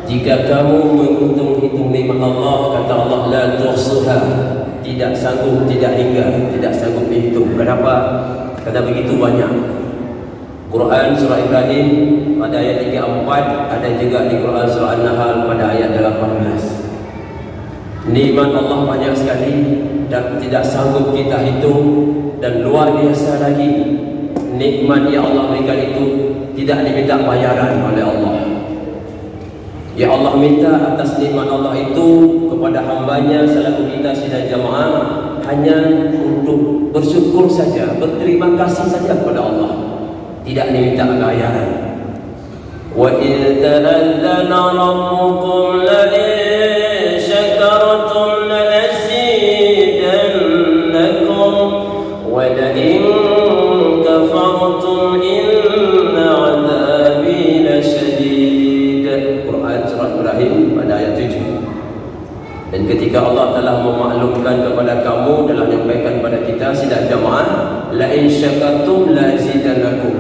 Jika kamu menghitung-hitung nikmat Allah, kata Allah, la tuhsuha, tidak sanggup, tidak hingga, tidak sanggup dihitung. Kenapa? Karena begitu banyak. Quran surah Ibrahim pada ayat 34, ada juga di Quran surah An-Nahl pada ayat 18. Nikmat Allah banyak sekali dan tidak sanggup kita hitung, dan luar biasa lagi nikmat yang Allah berikan itu tidak diminta bayaran oleh Allah. Ya Allah minta atas nikmat Allah itu kepada hambanya selaku kita sidang jamaah hanya untuk bersyukur saja, berterima kasih saja kepada Allah, tidak diminta bayaran. Wa idh ta'adzana rabbukum la in syakartum la azidannakum wa la in kafartum inna 'adzabi lasyadid. Quran surah Ibrahim pada ayat 7. Dan ketika Allah telah memaklumkan kepada kamu, telah menyampaikan kepada kita sidang jamaah, la in syakartum la azidannakum,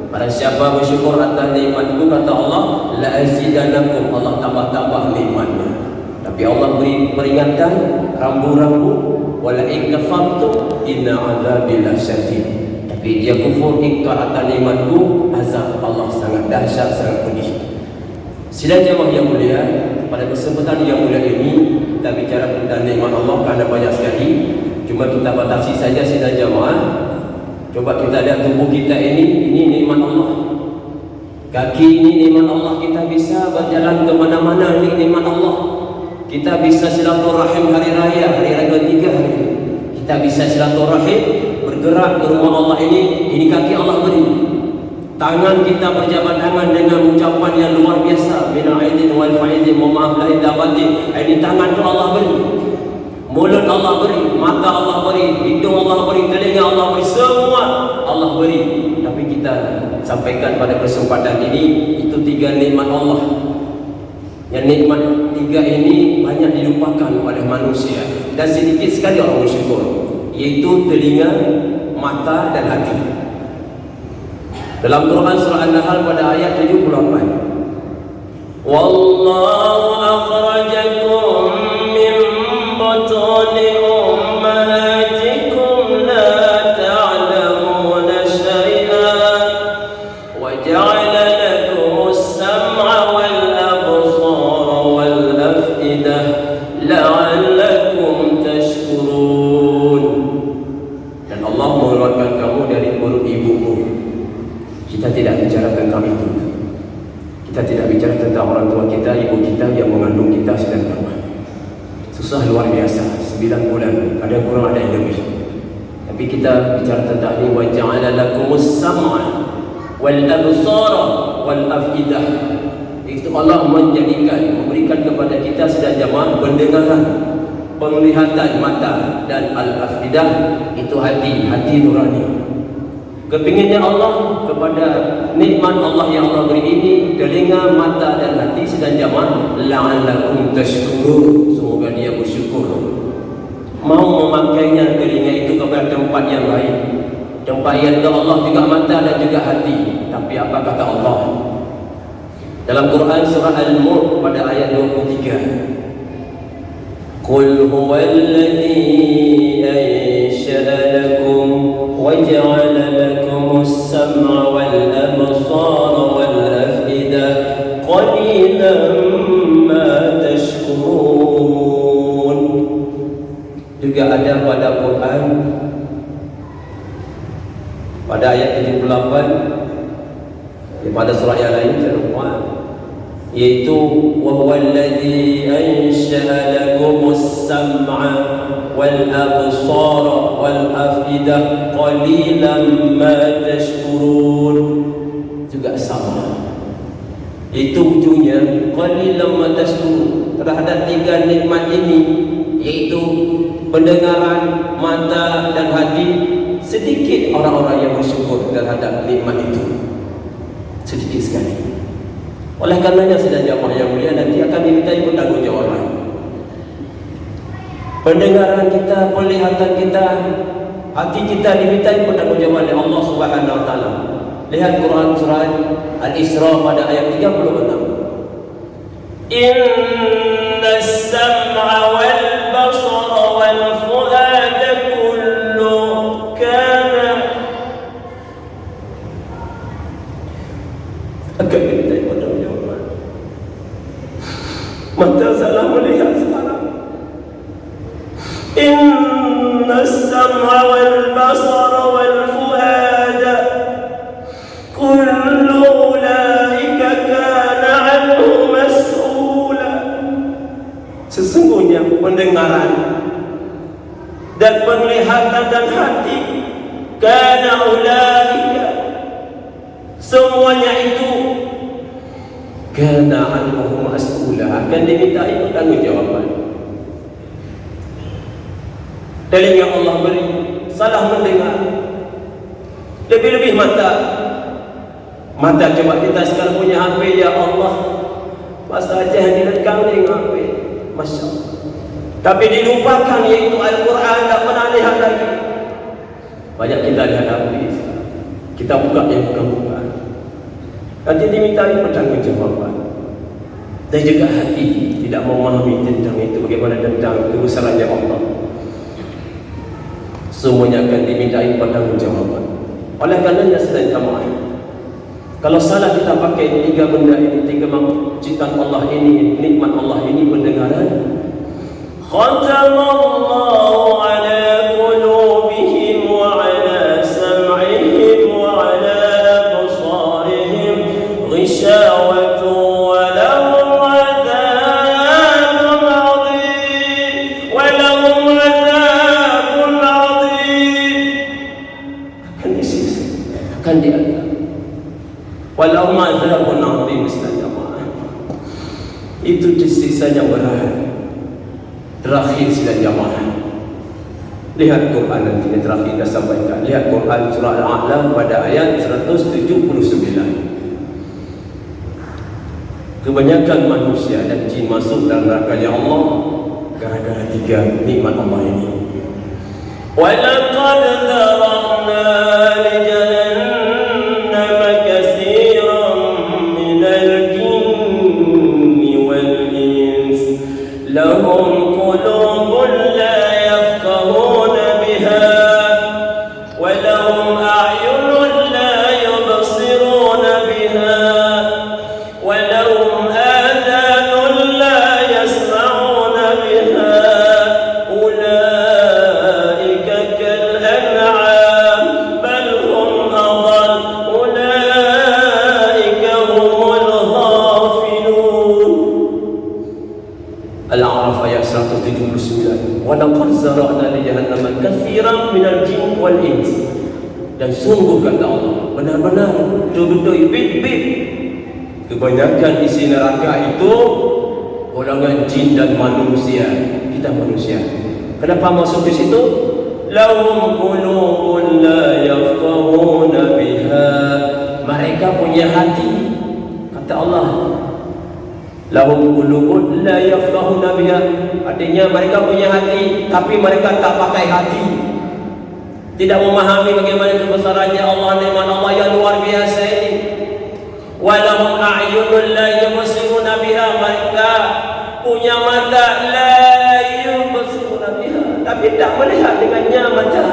pada siapa bersyukur atas nikmatku, kata Allah, la azidannakum, Allah tambah-tambah nikmatnya. Tapi Allah beri peringatan rambu-rambu, wala in kafartum inna adzabi lasyadid. Tapi dia kufur, ingkar atas nikmatku, azab Allah sangat dahsyat, sangat pedih. Sidang jamaah yang mulia, pada kesempatan yang mulia ini kita bicara tentang nikmat Allah kerana banyak sekali. Cuma kita batasi saja sidang jamaah. Coba kita lihat tubuh kita ini nikmat Allah. Kaki ini nikmat Allah, kita bisa berjalan ke mana-mana, ini nikmat Allah. Kita bisa silaturahim hari raya 23 hari ini. Kita bisa silaturahim, bergerak ke rumah Allah ini kaki Allah beri. Tangan kita berjabat tangan dengan ucapan yang luar biasa, minal aidin wal faizin, mohon maaf lahir dan batin. Ini tangan tu Allah beri, mulut Allah beri, mata Allah beri, hidung Allah beri, telinga Allah beri, semua Allah beri. Tapi kita sampaikan pada kesempatan ini, itu 3 nikmat Allah. Yang nikmat 3 ini banyak dilupakan oleh manusia dan sedikit sekali orang bersyukur, yaitu telinga, mata dan hati. Dalam Quran surah An-Nahl pada ayat 78, wallahu akhrajakum min butuni ummahatikum la ta'lamuna syai'an wa ja'ala lakumus sam'a wal absara wal af'idah la'allakum tashkurun. Dan Allah mengeluarkan kamu dari perut ibumu. Kita tidak bicara tentang itu. Kita tidak bicara tentang orang tua kita, ibu kita yang mengandung kita sedang lama. Susah luar biasa, 9 bulan, ada kurang ada yang lebih. Tapi kita bicara tentang ini, wa ja'ala lakumus sam'a wal absara wal af'idah. Itu Allah menjadikan, memberikan kepada kita sedang jamaah pendengaran, penglihatan mata, dan al-af'idah itu hati nurani. Kepinginnya Allah kepada nikmat Allah yang Allah beri ini, telinga, mata dan hati sedang jamaah, la'allakum tashkurun, semoga dia bersyukur. Mau memakainya telinga itu kepada tempat yang lain, tempat yang Allah juga mata dan juga hati. Tapi apa kata Allah dalam Quran surah Al-Mulk pada ayat 23, qul huwallazi ansha'a lakum wa ja'ala lakumus sam'a wal absara wal af'idah qalilan ma tashkurun. Juga ada pada Quran pada ayat 78 pada surah yang lain, yaitu wa huwallazi ansha'a lakumus sam'a wal absara wal afidah qalilan ma tashkurun. Juga sama, itu ujungnya qalilan ma tashkurun. Terhadap 3 nikmat ini, yaitu pendengaran, mata dan hati, sedikit orang-orang yang bersyukur terhadap nikmat itu, sedikit sekali. Oleh karenanya sedang jamaah yang mulia, nanti akan dimintai pertanggungjawaban. Pendengaran kita, penglihatan kita, hati kita dimintai pertanggungjawaban oleh Allah Subhanahu wa taala. Lihat Quran surah Al-Isra pada ayat 36. Inna as-sam'a wal basara wal fu'ada kullu kana akan dimintai pertanggungjawaban. Mata salah melihat sekarang. Inna as-sam'a wal basara wal fu'ada kullu ulaika kana anhu mas'ula. Sesungguhnya pendengaran dan penglihatan dan hati, kana ulaika, semuanya itu, kana anhu mas'ula, akan dimintai pertanggungjawaban. Telinga Allah beri, salah mendengar. Lebih-lebih mata. Mata, coba kita sekarang punya HP, ya Allah, masa aja direkam dengan HP, Masya Allah. Tapi dilupakan, yaitu Al-Quran, tak pernah lihat lagi. Banyak kita lihat HP sekarang. Kita buka yang bukan-bukan. Nanti dimintai pertanggungjawaban. Dan juga hati tidak memahami tentang itu, bagaimana tentang kebesarannya Allah. Semuanya akan dimintai pertanggungjawaban. Oleh karenanya sedang jamaah, kalau salah kita pakai tiga benda ini, tiga ciptaan Allah ini, nikmat Allah ini, pendengaran, khatamallahu ala qulubihim wa ala sam'ihim wa ala absarihim ghishawatu wa lahum adhabun 'adhim wa lahum adhabun 'adhim. Akan disiksa, akan diazab. Walau ma'adzabun 'adzim, jamaah. Itu siksanya berat. Terakhir sidang jamaah. Lihat Quran nanti yang terakhir kita sampaikan. Lihat Quran surah Al-A'la pada ayat 179. Kebanyakan manusia dan jin masuk dalam neraka-Nya Allah gara-gara tiga nikmat Allah ini. Wa laqad dharana li jahannama lahum qulubun la yafqahuna biha wa lahum a'yunun la yubsiruna biha wa lahum adhanun la yasma'una biha ulaika kal an'am bal hum adall ulaika humul ghafilun. Al-A'raf ayat 179. Wa laqad zara'na li jahannama katsiran minal jin wal ins. Dan sungguh kata Allah, benar-benar betul-betul bit-bit kebanyakan isi neraka itu golongan jin dan manusia. Kita manusia. Kenapa masuk di situ? Lahum qulubun la yafqahuna biha. Mereka punya hati, kata Allah. Lahum qulubun la yafqahuna biha, artinya mereka punya hati tapi mereka tak pakai hati, tidak memahami bagaimana kebesarannya Allah, nikmat Allah yang luar biasa ini. Wa lahum a'yunun la yubsiruna biha, mereka punya mata la yubsiruna biha, tapi tak melihat dengannya mata,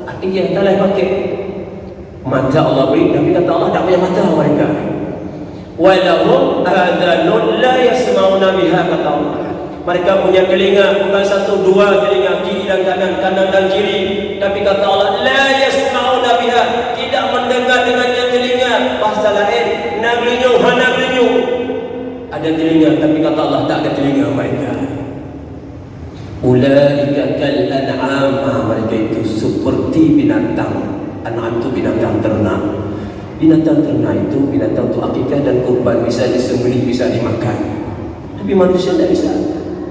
artinya tak boleh pakai mata Allah beri, tapi kata Allah tak punya mata mereka. Walahum adhanun la yasma'una biha, kata Allah. Mereka punya telinga, bukan satu dua telinga, kiri dan kanan, kanan dan kiri, tapi kata Allah la yasma'una biha, tidak mendengar dengannya telinga. Bahasa lain, naglinyu hanaglinyu, ada telinga tapi kata Allah tak ada telinga mereka. Ulaika kal an'am, mereka itu seperti binatang. An'am itu binatang ternak. Binatang ternak itu binatang untuk akikah dan kurban, bisa disembelih, bisa dimakan. Tapi manusia tidak bisa.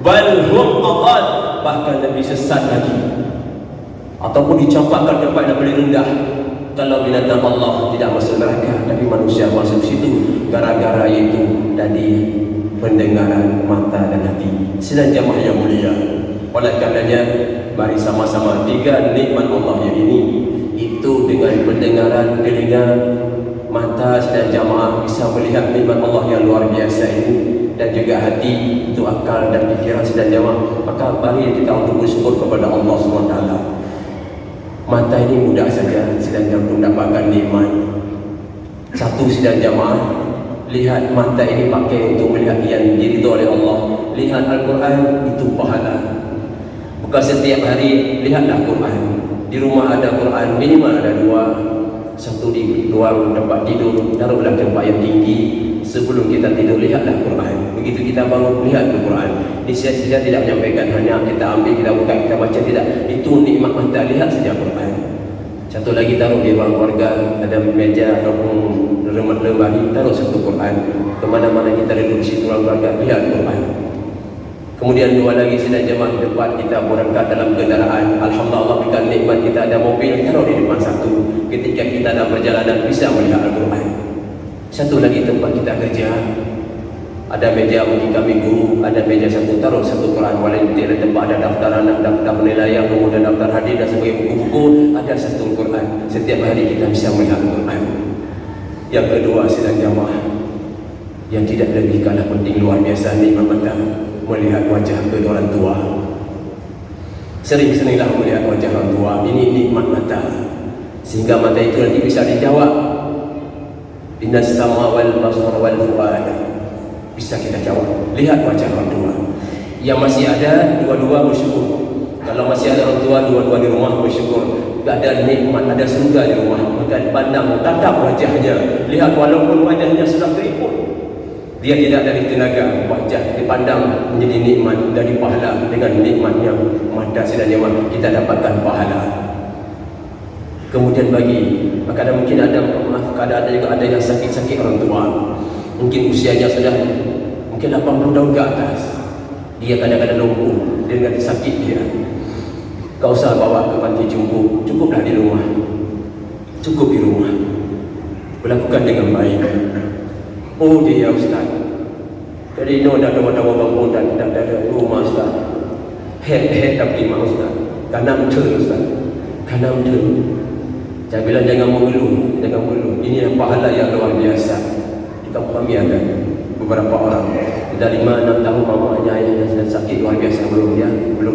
Bal hum adall, bahkan lebih sesat lagi, ataupun dicampakkan tempat yang paling rendah. Kalau binatang Allah tidak masuk neraka, tapi manusia masuk situ gara-gara itu tadi pendengaran, mata dan hati. Sidang jamaah yang mulia, oleh karenanya mari sama-sama tiga nikmat Allah yang ini, itu dengan pendengaran, telinga, mata, sidang jamaah bisa melihat nikmat Allah yang luar biasa ini, dan juga juga hati, itu akal dan fikiran sidang jamaah. Maka mari kita untuk bersyukur kepada Allah SWT. Mata ini mudah saja sidang jamaah untuk mendapatkan nikmat. Satu sidang jamaah, lihat mata ini pakai untuk melihat yang diridhai oleh Allah. Lihat Al-Quran, itu pahala. Bukan setiap hari lihatlah Quran. Di rumah ada Quran, minimal ada dua. Satu di luar tempat tidur, taruhlah tempat yang tinggi. Sebelum kita tidur, lihatlah Quran. Begitu kita bangun, lihat Quran. Di sini saya tidak menyampaikan hanya kita ambil, kita buka, kita baca, tidak. Itu nikmat mata, lihat saja Quran. Satu lagi, taruh di ruang keluarga, ada meja ataupun lemari, taruh satu Quran. Kemana-mana kita duduk di situ ruang keluarga, lihat Quran. Kemudian dua lagi, sidang jemaah di depan kita berangkat dalam kendaraan. Alhamdulillah, Allah berikan nikmat, kita ada mobil, taruh di depan satu. Ketika kita dalam perjalanan, bisa melihat Al-Quran. Satu lagi, tempat kita kerja, ada meja bagi kami guru, ada meja satu, taruh satu Quran. Volunteer di tempat ada daftar anak, daftar penilaian, kemudian daftar hadir dan sebagai buku-buku, ada satu Quran. Setiap hari kita bisa melihat Al-Quran. Yang kedua, sidang jamaah yang tidak lebih kalah penting, luar biasa nikmat mata, melihat wajah kedua orang tua. Sering-seringlah melihat wajah orang tua. Ini nikmat mata, sehingga mata itu nanti bisa dijawab. Innas sama wal basar wal fuad, bisa kita jawab. Lihat wajah orang tua. Yang masih ada, dua-dua bersyukur. Kalau masih ada orang tua, dua-dua di rumah bersyukur. Tak ada nikmat, ada surga di rumah, maka pandang, tatap wajahnya. Lihat walaupun wajahnya sudah keriput, dia tidak dari tenaga, wajah dipandang menjadi nikmat dari pahala. Dengan nikmatnya mata sidang kita dapatkan pahala. Kemudian bagi, maka mungkin ada, maaf, ada juga ada yang sakit-sakit orang tua, mungkin usianya sudah mungkin 80 tahun ke atas, dia kadang-kadang lumpuh dengan sakit dia. Kau usah bawa ke panti jompo, cukuplah di rumah, cukup di rumah, berlakukan dengan baik. Oh dia Ustaz, jadi no dah dawa-dawa bangun dan ada rumah Ustaz, head tak terima Ustaz, kanam turn Ustaz, kanam turn. Saya bilang jangan mengeluh, jangan mengeluh. Ini pahala yang luar biasa. Di kampung kami ada beberapa orang sudah 5-6 tahun mamanya ayahnya sedang sakit luar biasa, belum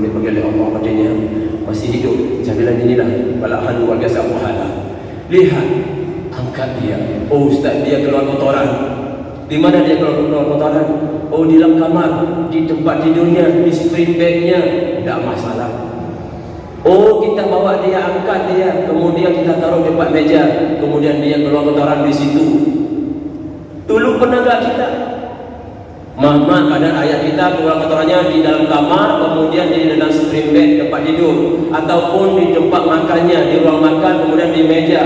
dipanggil oleh Allah, katanya masih hidup. Saya bilang inilah balahan luar biasa pahala. Lihat, angkat dia. Oh Ustaz, dia keluar kotoran. Di mana dia keluar kotoran? Oh di dalam kamar, di tempat tidurnya, di spring bednya, tidak masalah. Oh kita bawa dia, angkat dia, kemudian kita taruh di tempat meja, kemudian dia keluar kotoran di situ. Dulu pernah tak kita? Mama kadang ayah kita keluar kotorannya di dalam kamar, kemudian di dalam spring bed tempat tidur, ataupun di tempat makannya, di ruang makan, kemudian di meja.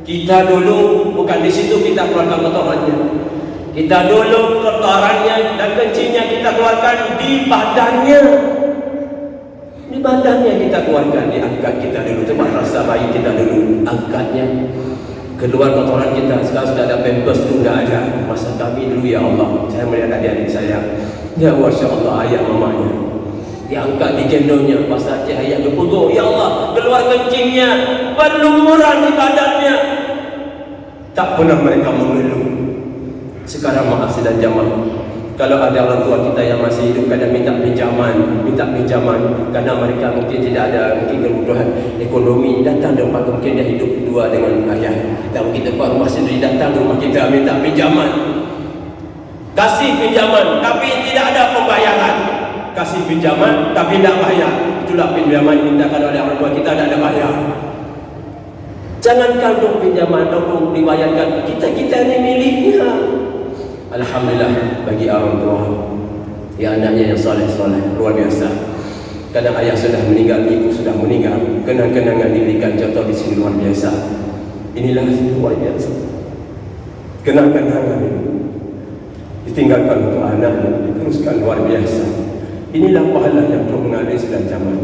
Kita dulu bukan di situ kita keluarkan kotorannya. Kita dulu kotorannya dan kencingnya kita keluarkan di badannya. Di badannya kita keluarkan, diangkat kita dulu. Coba rasa bayi kita dulu, angkatnya. Keluar kotoran kita, sekarang sudah ada pampers itu tidak ada. Masa kami dulu ya Allah, saya melihat adik-adik saya, ya Masya Allah, ayah mamanya diangkat, digendongnya, pas saja ayah berpegang, ya Allah, keluar kencingnya, berlumuran di badannya. Tak pernah mereka mengeluh. Sekarang maaf sidang jamaah, kalau ada orang tua kita yang masih hidup, kadang minta pinjaman, karena mereka mungkin tidak ada mungkin kebutuhan ekonomi, datang dan mungkin dia hidup berdua dengan ayah. Kita mungkin tempat rumah sendiri, datang ke rumah kita minta pinjaman, kasih pinjaman tapi tidak ada pembayaran, kasih pinjaman tapi tidak bayar. Itulah pinjaman yang dimintakan oleh orang tua kita, tidak ada bayar. Jangankan untuk pinjaman ataupun dibayarkan, kita ini miliknya. Alhamdulillah bagi orang tua yang anaknya yang soleh-soleh, luar biasa. Kadang ayah sudah meninggal, ibu sudah meninggal, kenang-kenangan diberikan contoh di sini luar biasa. Inilah luar biasa. Kenang-kenangan ini ditinggalkan untuk anaknya, diteruskan luar biasa. Inilah pahala yang perlu mengalir sedang zaman.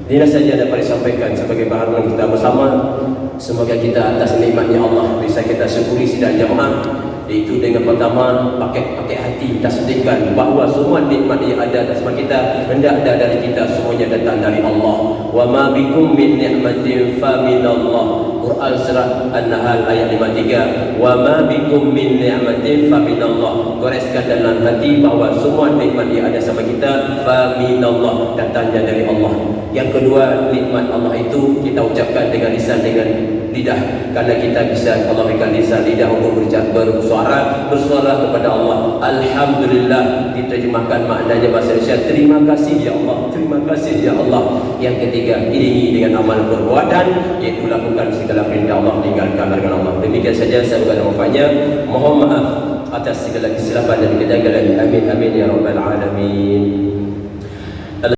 Inilah saja dapat disampaikan sebagai bahan kita bersama. Semoga kita atas nikmatnya Allah bisa kita syukuri sidang jamaah Iaitu dengan pertama pakai hati tasdikkan bahawa semua nikmat yang ada atas kita hendak ada dari kita, semuanya datang dari Allah. Wa ma bikum min ni'matin fa minallah. Quran surah An-Nahl ayat 53. Wa ma bikum min ni'matin fa minallah. Goreskan dalam hati bahawa semua nikmat yang ada sama kita fa minallah, datangnya dari Allah. Yang kedua, nikmat Allah itu kita ucapkan dengan lisan, dengan lidah, karena kita bisa Allah berikan lisan lidah untuk bersuara kepada Allah. Alhamdulillah, diterjemahkan maknanya bahasa Indonesia, terima kasih ya Allah, terima kasih ya Allah. Yang ketiga, iringi dengan amal perbuatan, iaitu lakukan segala perintah Allah, tinggalkan larangan Allah. Demikian saja saya berkata manfaatnya. Mohon maaf atas segala kesilapan dan kejanggalan. Amin amin ya rabbal alamin.